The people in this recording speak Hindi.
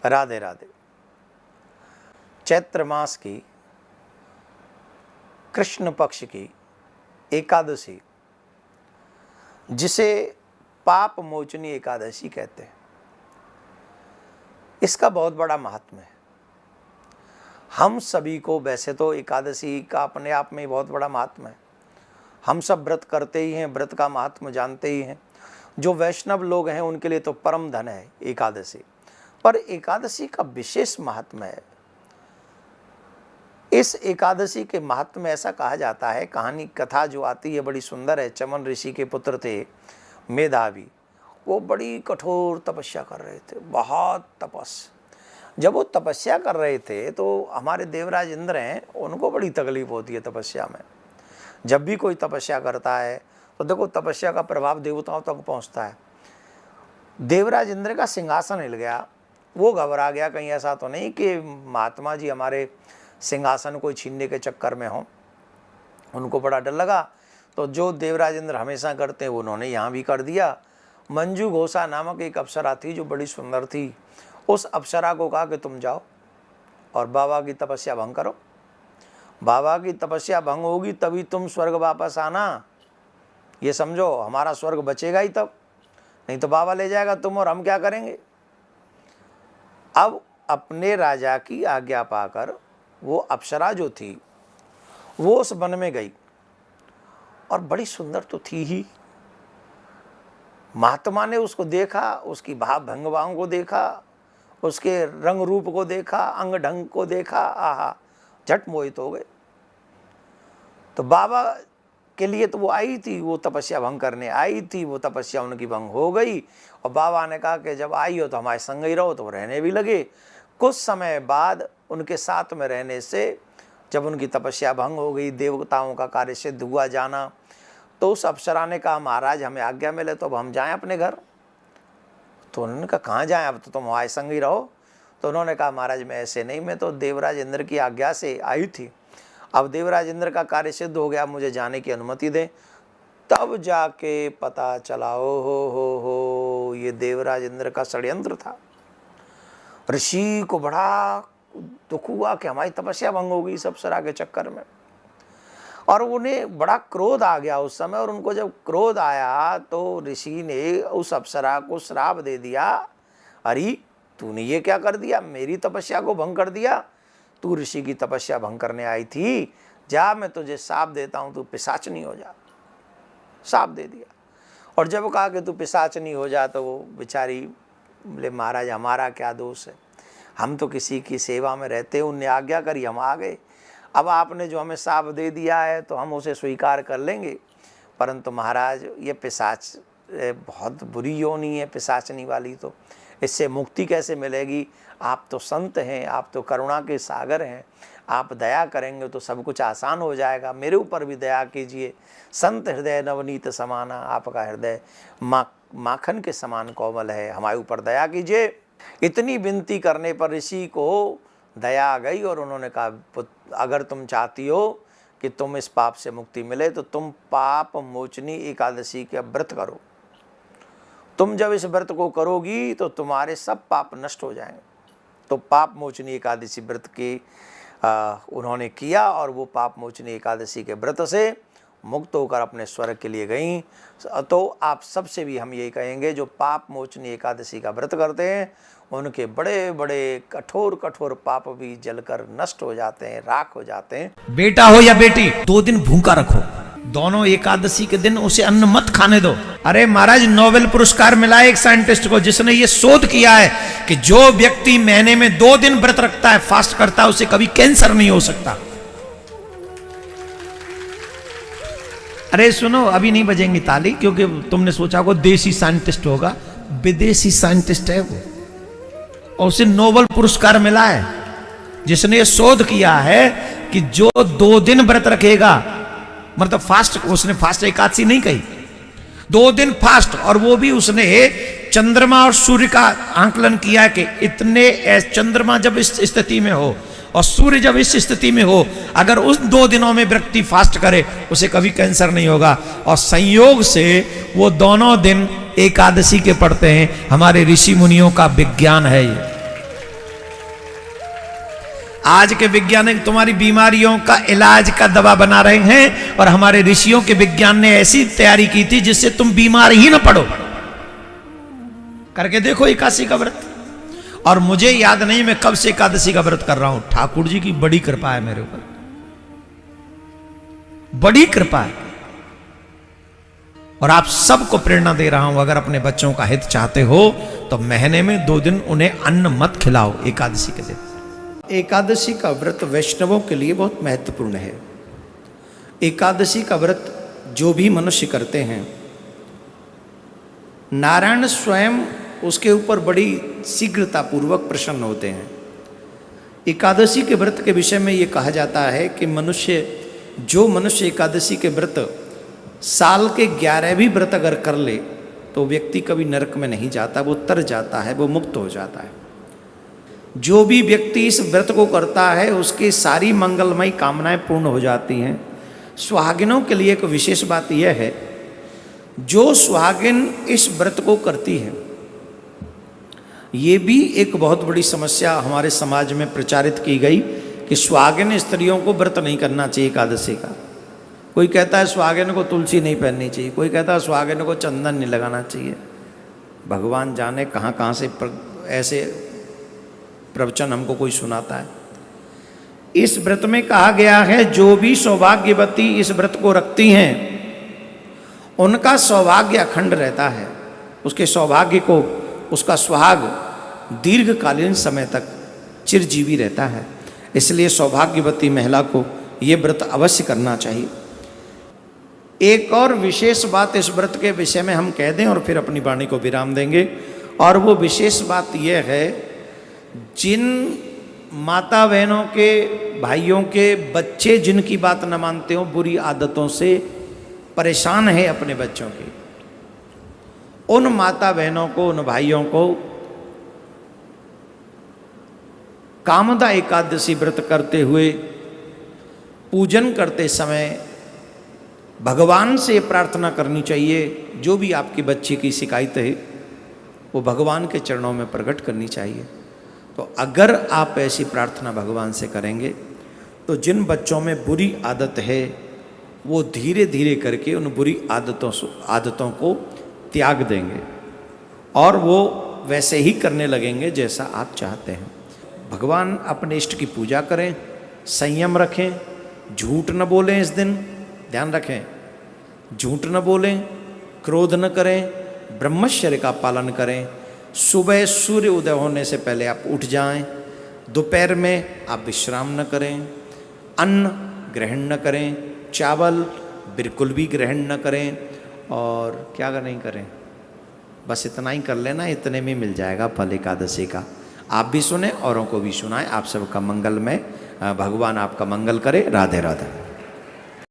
राधे राधे। चैत्र मास की कृष्ण पक्ष की एकादशी, जिसे पाप मोचनी एकादशी कहते हैं, इसका बहुत बड़ा महात्म्य है। हम सभी को वैसे तो एकादशी का अपने आप में बहुत बड़ा महात्म्य है, हम सब व्रत करते ही हैं, व्रत का महात्म्य जानते ही हैं। जो वैष्णव लोग हैं उनके लिए तो परम धन है एकादशी, पर एकादशी का विशेष महात्म्य है। इस एकादशी के महात्म्य में ऐसा कहा जाता है, कहानी कथा जो आती है बड़ी सुंदर है। चमन ऋषि के पुत्र थे मेधावी, वो बड़ी कठोर तपस्या कर रहे थे, बहुत तपस्या। जब वो तपस्या कर रहे थे तो हमारे देवराज इंद्र हैं, उनको बड़ी तकलीफ होती है तपस्या में। जब भी कोई तपस्या करता है तो देखो तपस्या का प्रभाव देवताओं तक पहुंचता है। देवराज इंद्र का सिंहासन हिल गया, वो घबरा गया कहीं ऐसा तो नहीं कि महात्मा जी हमारे सिंहासन को छीनने के चक्कर में हों। उनको बड़ा डर लगा, तो जो देवराज इंद्र हमेशा करते हैं उन्होंने यहाँ भी कर दिया। मंजू घोषा नामक एक अप्सरा थी जो बड़ी सुंदर थी, उस अप्सरा को कहा कि तुम जाओ और बाबा की तपस्या भंग करो। बाबा की तपस्या भंग होगी तभी तुम स्वर्ग वापस आना, ये समझो हमारा स्वर्ग बचेगा ही तब, नहीं तो बाबा ले जाएगा तुम और हम क्या करेंगे। अब अपने राजा की आज्ञा पाकर वो अप्सरा जो थी वो उस वन में गई, और बड़ी सुंदर तो थी ही। महात्मा ने उसको देखा, उसकी भाव भंगवाओं को देखा, उसके रंग रूप को देखा, अंग ढंग को देखा, आहा, झट मोहित हो गए। तो बाबा के लिए तो वो आई थी, वो तपस्या भंग करने आई थी, वो तपस्या उनकी भंग हो गई। और बाबा ने कहा कि जब आई हो तो हमारे संग ही रहो, तो वो रहने भी लगे। कुछ समय बाद उनके साथ में रहने से जब उनकी तपस्या भंग हो गई, देवताओं का कार्य सिद्ध हुआ जाना, तो उस अप्सरा ने कहा महाराज हमें आज्ञा मिले तो अब हम जाएं अपने घर। तो उन्होंने कहा कहाँ जाएं, अब तो तुम हमारे संग ही रहो। तो उन्होंने कहा महाराज मैं ऐसे नहीं, मैं तो देवराज इंद्र की आज्ञा से आई थी, अब देवराज इंद्र का कार्य सिद्ध हो गया, मुझे जाने की अनुमति दें। तब जाके पता चला हो ये देवराज इंद्र का षड्यंत्र था। ऋषि को बड़ा दुख हुआ कि हमारी तपस्या भंग हो गई इस अप्सरा के चक्कर में, और उन्हें बड़ा क्रोध आ गया उस समय। और उनको जब क्रोध आया तो ऋषि ने उस अप्सरा को श्राप दे दिया, अरे तूने ये क्या कर दिया, मेरी तपस्या को भंग कर दिया, तू ऋषि की तपस्या भंग करने आई थी, जा मैं तुझे शाप देता हूँ, तू पिशाचनी हो जा। शाप दे दिया। और जब कहा कि तू पिशाचनी हो जा तो वो बेचारी बोले महाराज हमारा क्या दोष है, हम तो किसी की सेवा में रहते, उनने आज्ञा करी हम आ गए, अब आपने जो हमें शाप दे दिया है तो हम उसे स्वीकार कर लेंगे, परंतु महाराज ये पिशाच बहुत बुरी योनि है, पिशाचनी वाली, तो इससे मुक्ति कैसे मिलेगी। आप तो संत हैं, आप तो करुणा के सागर हैं, आप दया करेंगे तो सब कुछ आसान हो जाएगा, मेरे ऊपर भी दया कीजिए। संत हृदय नवनीत समाना, आपका हृदय माखन के समान कोमल है, हमारे ऊपर दया कीजिए। इतनी विनती करने पर ऋषि को दया आ गई और उन्होंने कहा अगर तुम चाहती हो कि तुम इस पाप से मुक्ति मिले तो तुम पाप मोचनी एकादशी के व्रत करो। तुम जब इस व्रत को करोगी तो तुम्हारे सब पाप नष्ट हो जाएंगे। तो पाप मोचनी एकादशी व्रत की उन्होंने किया, और वो पाप मोचनी एकादशी के व्रत से मुक्त होकर अपने स्वर्ग के लिए गईं। तो आप सबसे भी हम यही कहेंगे जो पाप मोचनी एकादशी का व्रत करते हैं उनके बड़े बड़े कठोर कठोर पाप भी जलकर नष्ट हो जाते हैं, राख हो जाते हैं। बेटा हो या बेटी 2 दिन भूखा रखो, दोनों एकादशी के दिन उसे अन्न मत खाने दो। अरे महाराज नोबेल पुरस्कार मिला है एक साइंटिस्ट को जिसने ये शोध किया है कि जो व्यक्ति महीने में 2 दिन व्रत रखता है, फास्ट करता है, उसे कभी कैंसर नहीं हो सकता। अरे सुनो अभी नहीं बजेंगी ताली, क्योंकि तुमने सोचा को देसी साइंटिस्ट होगा, विदेशी साइंटिस्ट है वो, और उसे नोबेल पुरस्कार मिला है जिसने शोध किया है कि जो 2 दिन व्रत रखेगा, मतलब फास्ट, उसने फास्ट एकादशी नहीं कही, 2 दिन फास्ट, और वो भी उसने चंद्रमा और सूर्य का आंकलन किया है कि इतने चंद्रमा जब इस स्थिति में हो और सूर्य जब इस स्थिति में हो, अगर उस 2 दिनों में व्यक्ति फास्ट करे उसे कभी कैंसर नहीं होगा। और संयोग से वो दोनों दिन एकादशी के पढ़ते हैं। हमारे ऋषि मुनियों का विज्ञान है ये। आज के वैज्ञानिक तुम्हारी बीमारियों का इलाज का दवा बना रहे हैं, और हमारे ऋषियों के विज्ञान ने ऐसी तैयारी की थी जिससे तुम बीमार ही ना पड़ो। करके देखो एकादशी का व्रत। और मुझे याद नहीं मैं कब से एकादशी का व्रत कर रहा हूं। ठाकुर जी की बड़ी कृपा है मेरे ऊपर, बड़ी कृपा है। और आप सबको प्रेरणा दे रहा हूं, अगर अपने बच्चों का हित चाहते हो तो महीने में 2 दिन उन्हें अन्न मत खिलाओ एकादशी के दिन। एकादशी का व्रत वैष्णवों के लिए बहुत महत्वपूर्ण है। एकादशी का व्रत जो भी मनुष्य करते हैं, नारायण स्वयं उसके ऊपर बड़ी शीघ्रता पूर्वक प्रसन्न होते हैं। एकादशी के व्रत के विषय में ये कहा जाता है कि जो मनुष्य एकादशी के व्रत साल के 11 भी व्रत अगर कर ले तो व्यक्ति कभी नरक में नहीं जाता, वो तर जाता है, वो मुक्त हो जाता है। जो भी व्यक्ति इस व्रत को करता है उसकी सारी मंगलमयी कामनाएं पूर्ण हो जाती हैं। सुहागिनों के लिए एक विशेष बात यह है, जो सुहागिन इस व्रत को करती है, ये भी एक बहुत बड़ी समस्या हमारे समाज में प्रचारित की गई कि सुहागिन स्त्रियों को व्रत नहीं करना चाहिए एकादशी का। कोई कहता है सुहागिन को तुलसी नहीं पहननी चाहिए, कोई कहता है सुहागिन को चंदन नहीं लगाना चाहिए। भगवान जाने कहाँ कहाँ से ऐसे प्रवचन हमको कोई सुनाता है। इस व्रत में कहा गया है जो भी सौभाग्यवती इस व्रत को रखती हैं उनका सौभाग्य अखंड रहता है, उसके सौभाग्य को, उसका सुहाग दीर्घकालीन समय तक चिरजीवी रहता है। इसलिए सौभाग्यवती महिला को ये व्रत अवश्य करना चाहिए। एक और विशेष बात इस व्रत के विषय में हम कह दें और फिर अपनी वाणी को विराम देंगे, और वो विशेष बात यह है, जिन माता बहनों के, भाइयों के बच्चे जिनकी बात न मानते हो, बुरी आदतों से परेशान है अपने बच्चों की, उन माता बहनों को, उन भाइयों को कामदा एकादशी व्रत करते हुए पूजन करते समय भगवान से प्रार्थना करनी चाहिए, जो भी आपकी बच्चे की शिकायत है वो भगवान के चरणों में प्रकट करनी चाहिए। तो अगर आप ऐसी प्रार्थना भगवान से करेंगे तो जिन बच्चों में बुरी आदत है वो धीरे धीरे करके उन बुरी आदतों को त्याग देंगे और वो वैसे ही करने लगेंगे जैसा आप चाहते हैं। भगवान अपने इष्ट की पूजा करें, संयम रखें, झूठ न बोलें इस दिन, ध्यान रखें, झूठ न बोलें, क्रोध न करें, ब्रह्मचर्य का पालन करें। सुबह सूर्य उदय होने से पहले आप उठ जाएं, दोपहर में आप विश्राम न करें, अन्न ग्रहण न करें, चावल बिल्कुल भी ग्रहण न करें, और क्या नहीं करें, बस इतना ही कर लेना, इतने में मिल जाएगा फल एकादशी का। आप भी सुने, औरों को भी सुनाएं। आप सबका मंगलमय, भगवान आपका मंगल करे। राधे राधे।